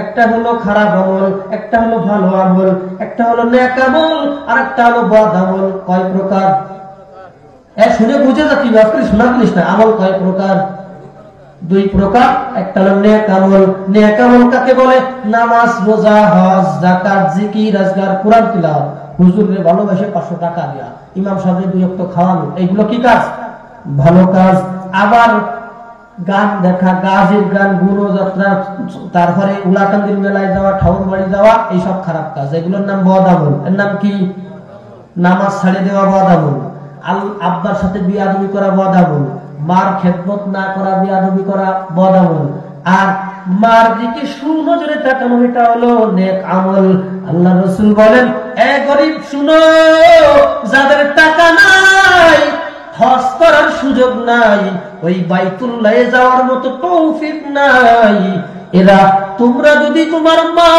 একটা হলো খারাপ আমল, একটা হলো ভালো আমল, একটা হলো নেক আমল, আর একটা হলো বদ আমল। কয় প্রকার? শুনে বুঝে যাচ্ছি, শোনা জিনিস না। আমল কয় প্রকার? দুই প্রকার। একটা হলো নেক আমল। নেক আমল কাকে বলে? নামাজ, রোজা, হজ, যাকাত, জিকির, আজকার, কোরআন তিলাওয়াত, হুজুরে ভালোবাসে 500 টাকা দেয়া, ইমাম সাহেবের 2 ওয়াক্ত খাওয়ানো, এইগুলো কি কাজ? ভালো কাজ। আবার গান দেখা, গাজের গান, গুণযাত্রা, তারপরে উলাকান্দির মেলায় যাওয়া, ঠাকুর বাড়ি যাওয়া, এইসব খারাপ কাজ, এগুলোর নাম বদ আমল। এর নাম কি? নামাজ ছাড়ে দেওয়া বদ আমল, আব্বার সাথে বিয়াদবি করা বদ আমল, মার খেদমত না করা, বিয়াদবি করা বদ আমল, আর মার দিকে সুনজরে তাকানো, এটা হলো নেক আমল। আল্লাহ রাসূল বলেন, এ গরীব শুনো, যাদের টাকা নাই, হজ করার সুযোগ নাই, ওই বাইতুল্লাহে যাওয়ার মতো তৌফিক নাই, এরা তোমরা যদি তোমার মা